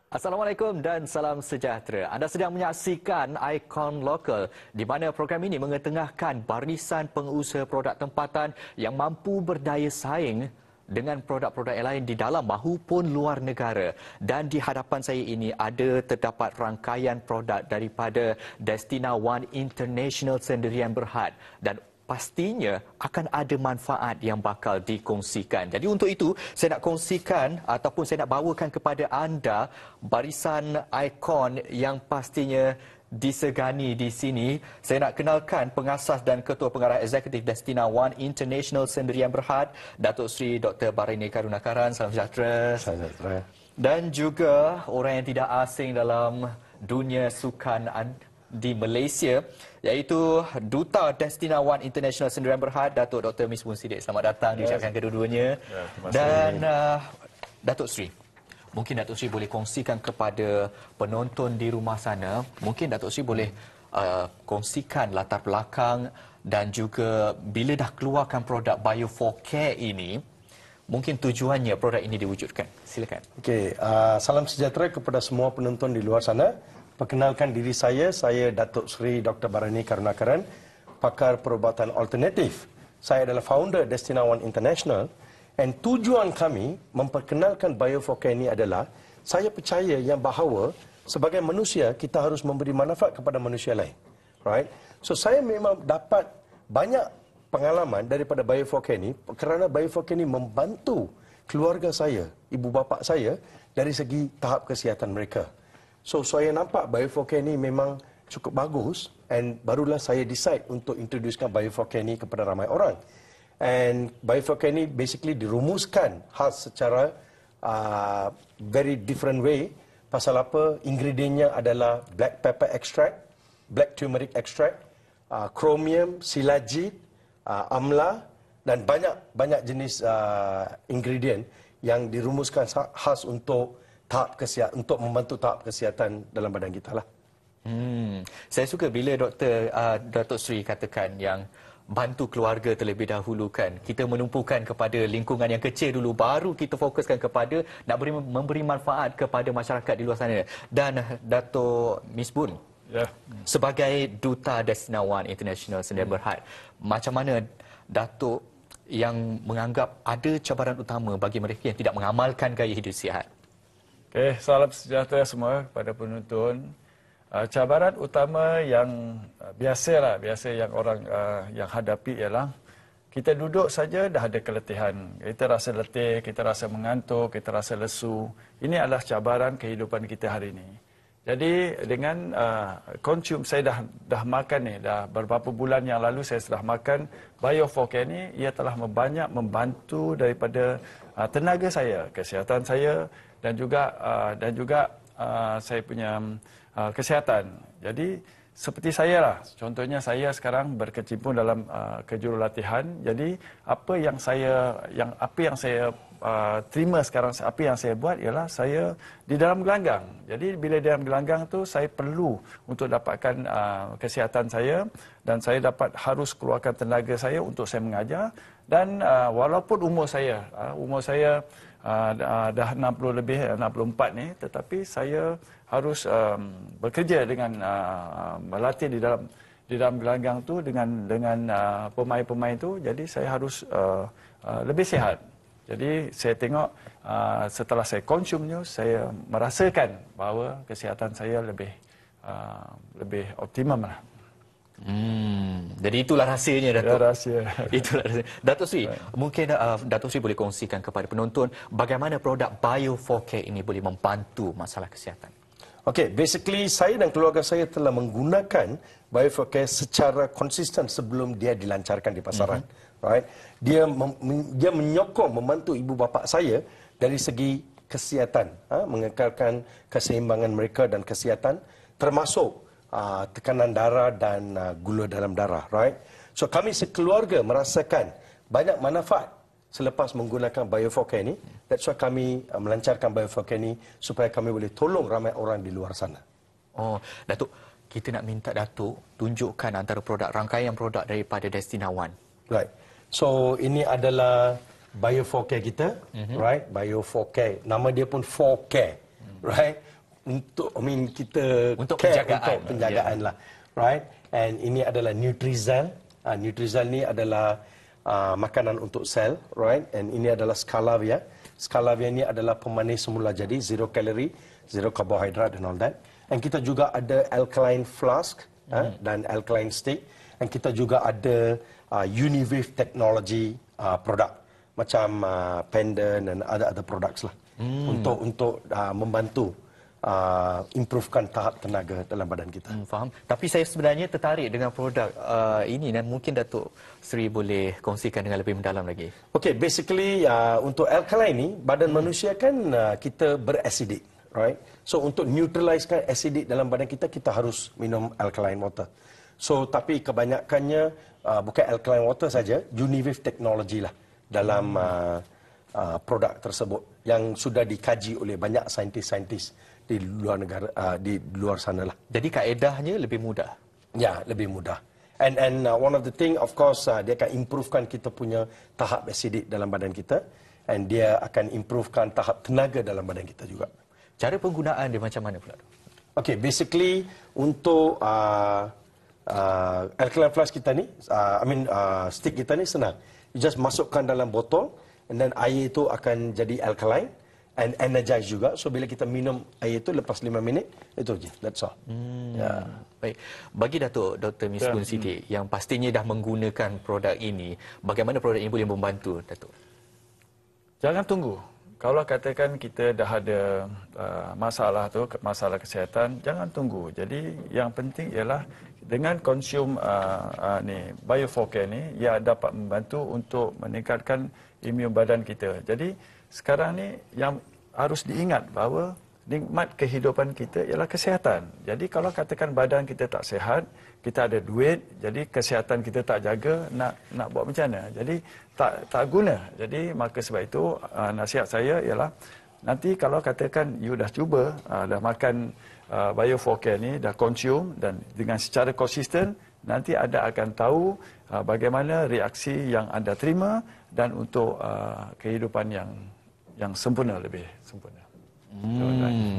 Assalamualaikum dan salam sejahtera. Anda sedang menyaksikan Ikon Lokal di mana program ini mengetengahkan barisan pengusaha produk tempatan yang mampu berdaya saing dengan produk-produk yang lain di dalam maupun luar negara. Dan di hadapan saya ini terdapat rangkaian produk daripada Destina One International Sendirian Berhad dan pastinya akan ada manfaat yang bakal dikongsikan. Jadi untuk itu, saya nak kongsikan ataupun saya nak bawakan kepada anda barisan ikon yang pastinya disegani di sini. Saya nak kenalkan pengasas dan ketua pengarah eksekutif Destina One International Sendirian Berhad, Datuk Seri Dr. Baraini Karunakaran. Salam sejahtera. Salam sejahtera. Dan juga orang yang tidak asing dalam dunia sukan di Malaysia, iaitu Duta Destina One International Sendirian Berhad, Datuk Dr. Misbun Siddiq. Selamat datang diucapkan kedua-duanya. Dan Datuk Seri, mungkin Datuk Seri boleh kongsikan kepada penonton di rumah sana, mungkin Datuk Seri boleh kongsikan latar belakang dan juga bila dah keluarkan produk Bio4Care ini, mungkin tujuannya produk ini diwujudkan. Silakan. Okey, salam sejahtera kepada semua penonton di luar sana. Perkenalkan diri saya Datuk Seri Dr. Baraini Karunakaran, pakar perubatan alternatif. Saya adalah founder Destina One International dan tujuan kami memperkenalkan Bio4Care ini adalah saya percaya yang bahawa sebagai manusia kita harus memberi manfaat kepada manusia lain. Right? So saya memang dapat banyak pengalaman daripada Bio4Care ini kerana Bio4Care ini membantu keluarga saya, ibu bapa saya dari segi tahap kesihatan mereka. So saya nampak Bio4Care ini memang cukup bagus and barulah saya decide untuk introducekan Bio4Care ini kepada ramai orang. And Bio4Care ini basically dirumuskan khas secara very different way. Pasal apa? Ingredientnya adalah black pepper extract, black turmeric extract, chromium, silajit, amla dan banyak jenis ingredient yang dirumuskan khas untuk untuk membantu tahap kesihatan dalam badan kita lah. Saya suka bila Datuk Seri katakan yang bantu keluarga terlebih dahulu kan. Kita menumpukan kepada lingkungan yang kecil dulu, baru kita fokuskan kepada nak memberi manfaat kepada masyarakat di luar sana. Dan Datuk Misbun, sebagai Duta Destina One International Sendirian Berhad, macam mana Datuk yang menganggap ada cabaran utama bagi mereka yang tidak mengamalkan gaya hidup sihat? Okey, salam sejahtera semua kepada penonton. Cabaran utama yang biasa yang orang yang hadapi ialah kita duduk saja dah ada keletihan. Kita rasa letih, kita rasa mengantuk, kita rasa lesu. Ini adalah cabaran kehidupan kita hari ini. Jadi dengan saya dah makan ni, dah beberapa bulan yang lalu saya sudah makan Bio4Care ni, ia telah banyak membantu daripada tenaga saya, kesihatan saya dan juga saya punya kesihatan. Jadi seperti saya lah, contohnya saya sekarang berkecimpung dalam kejurulatihan. Jadi apa yang saya terima sekarang, apa yang saya buat ialah saya di dalam gelanggang. Jadi bila dalam gelanggang tu saya perlu untuk dapatkan kesihatan saya dan saya harus keluarkan tenaga saya untuk saya mengajar. Dan walaupun umur saya dah 60 lebih, 64 ni, tetapi saya harus bekerja dengan melatih di dalam gelanggang tu dengan pemain-pemain tu. Jadi saya harus lebih sihat. Jadi saya tengok setelah saya konsumnya, saya merasakan bahawa kesihatan saya lebih optimum lah. Jadi itulah rahsianya, Datuk. Ya, rahsia. Itulah rahsia. Datuk Seri, mungkin Datuk Seri boleh kongsikan kepada penonton bagaimana produk Bio4Care ini boleh membantu masalah kesihatan. Okey, basically saya dan keluarga saya telah menggunakan Bio4Care secara konsisten sebelum dia dilancarkan di pasaran. Right? Dia menyokong, membantu ibu bapa saya dari segi kesihatan, mengekalkan keseimbangan mereka dan kesihatan, termasuk tekanan darah dan gula dalam darah, right? So kami sekeluarga merasakan banyak manfaat selepas menggunakan Bio4Care ini. That's why kami melancarkan Bio4Care ini supaya kami boleh tolong ramai orang di luar sana. Oh, Datuk, kita nak minta Datuk tunjukkan antara rangkaian produk daripada Destina One. Right. So ini adalah Bio4Care kita, right? Bio4Care. Nama dia pun 4Care, right? untuk kita Untuk care penjagaan. untuk penjagaan lah, right? And ini adalah Nutrizal. Nutrizal ni adalah makanan untuk sel, right? And ini adalah Scalavia. Scalavia ni adalah pemanis semula jadi, zero calorie, zero carbohydrate and all that. And kita juga ada alkaline flask dan alkaline stick. And kita juga ada Uniwave technology produk macam pendant dan ada products lah untuk membantu improvekan tahap tenaga dalam badan kita. Faham. Tapi saya sebenarnya tertarik dengan produk ini dan mungkin Datuk Seri boleh kongsikan dengan lebih mendalam lagi. Okay, basically untuk alkaline ni, badan manusia kan kita beracidic, right? So untuk neutralizekan acidic dalam badan kita, kita harus minum alkaline water. So tapi kebanyakannya bukan alkaline water saja, Uniwave technology lah dalam produk tersebut yang sudah dikaji oleh banyak saintis-saintis di luar negara, di luar sana lah. Jadi kaedahnya lebih mudah. Ya, lebih mudah. And one of the thing, of course, dia akan improvekan kita punya tahap acidic dalam badan kita, and dia akan improvekan tahap tenaga dalam badan kita juga. Cara penggunaan dia macam mana pula? Okay, basically untuk alkaline flask kita ni, stick kita ni senang. You just masukkan dalam botol, and then air itu akan jadi alkaline and energize juga. So bila kita minum air itu lepas 5 minit, itu je. That's all. Ya. Baik. Bagi Datuk Dr. Misbun Siddiq yang pastinya dah menggunakan produk ini, bagaimana produk ini boleh membantu Datuk? Jangan tunggu. Kalau katakan kita dah ada masalah kesihatan, jangan tunggu. Jadi yang penting ialah dengan konsum Bio4Care ni, ia dapat membantu untuk meningkatkan imun badan kita. Jadi sekarang ni yang harus diingat bahawa nikmat kehidupan kita ialah kesihatan. Jadi kalau katakan badan kita tak sihat, kita ada duit, jadi kesihatan kita tak jaga, nak buat macam mana? Jadi tak guna. Jadi maka sebab itu nasihat saya ialah nanti kalau katakan you dah cuba, dah makan Bio4Care ni, dah konsum dan dengan secara konsisten, nanti anda akan tahu bagaimana reaksi yang anda terima dan untuk kehidupan yang sempurna, lebih sempurna.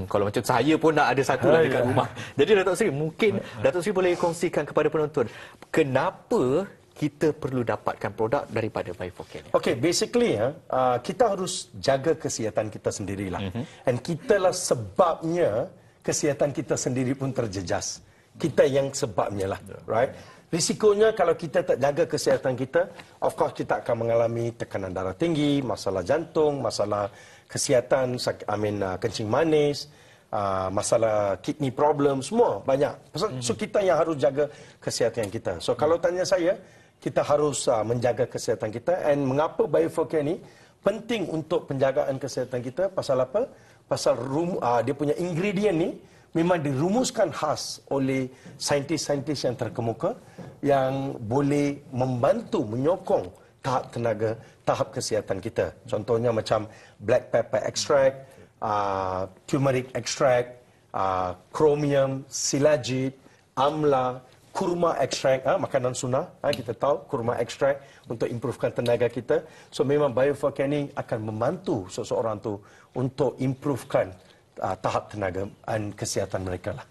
Kalau macam saya pun nak ada satu lagi kat rumah. Jadi Datuk Seri, mungkin Datuk Seri boleh kongsikan kepada penonton kenapa kita perlu dapatkan produk daripada Bio4Care ni? Okay, basically kita harus jaga kesihatan kita sendirilah. And kitalah sebabnya kesihatan kita sendiri pun terjejas. Kita yang sebabnya lah, right? Risikonya kalau kita tak jaga kesihatan kita, of course kita akan mengalami tekanan darah tinggi, masalah jantung, masalah kesihatan, kencing manis, masalah kidney problem, semua banyak. So kita yang harus jaga kesihatan kita. So kalau tanya saya, kita harus menjaga kesihatan kita. And mengapa Bio4Care ni penting untuk penjagaan kesihatan kita? Pasal apa? Pasal dia punya ingredient ni memang dirumuskan khas oleh saintis-saintis yang terkemuka yang boleh membantu menyokong tahap tenaga, tahap kesihatan kita. Contohnya macam black pepper extract, turmeric extract, chromium, silajit, amla, kurma extract, makanan sunnah, kita tahu kurma extract untuk improvekan tenaga kita. So memang Bio4Care ni akan membantu seseorang tu untuk improvekan tahap tenaga dan kesihatan mereka lah.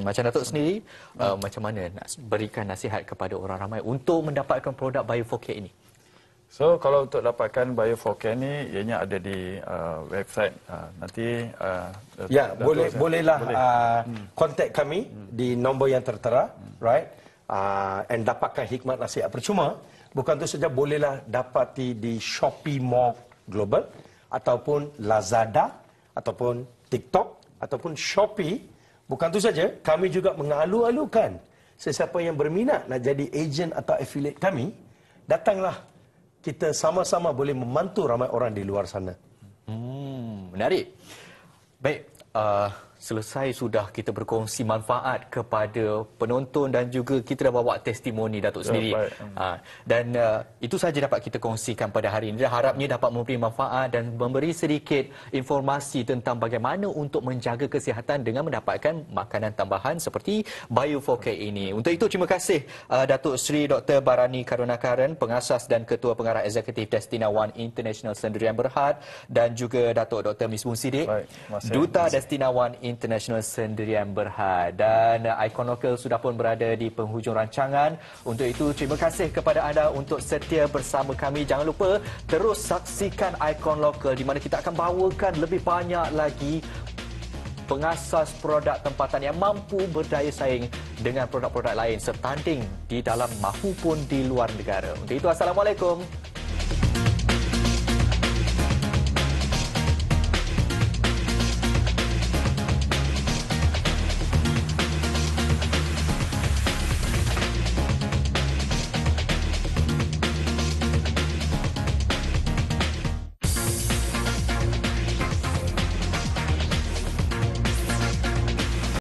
Macam Datuk sendiri, macam mana nak berikan nasihat kepada orang ramai untuk mendapatkan produk Bio4Care ini? So kalau untuk dapatkan Bio4Care ni, ianya ada di website. Nanti ya, bolehlah kontak kami di nombor yang tertera, right? And dapatkan hikmat nasihat percuma. Bukan itu saja, bolehlah dapati di Shopee Mall Global ataupun Lazada ataupun TikTok ataupun Shopee. Bukan itu saja, kami juga mengalu-alukan sesiapa yang berminat nak jadi ejen atau affiliate kami, datanglah. Kita sama-sama boleh membantu ramai orang di luar sana. Menarik. Baik, selesai sudah kita berkongsi manfaat kepada penonton dan juga kita dah bawa testimoni Datuk sendiri. Dan itu saja dapat kita kongsikan pada hari ini. Dan harapnya dapat memberi manfaat dan memberi sedikit informasi tentang bagaimana untuk menjaga kesihatan dengan mendapatkan makanan tambahan seperti Bio4K ini. Untuk itu terima kasih Datuk Seri Dr. Barani Karunakaran, pengasas dan ketua pengarah eksekutif Destina One International Sdn Berhad, dan juga Datuk Dr. Misbun Siddiq, Duta Destina One International Sdn Berhad. Dan Icon Local sudah pun berada di penghujung rancangan. Untuk itu terima kasih kepada anda untuk setia bersama kami. Jangan lupa terus saksikan Icon Local di mana kita akan bawakan lebih banyak lagi pengasas produk tempatan yang mampu berdaya saing dengan produk-produk lain setanding di dalam mahupun di luar negara. Untuk itu, Assalamualaikum.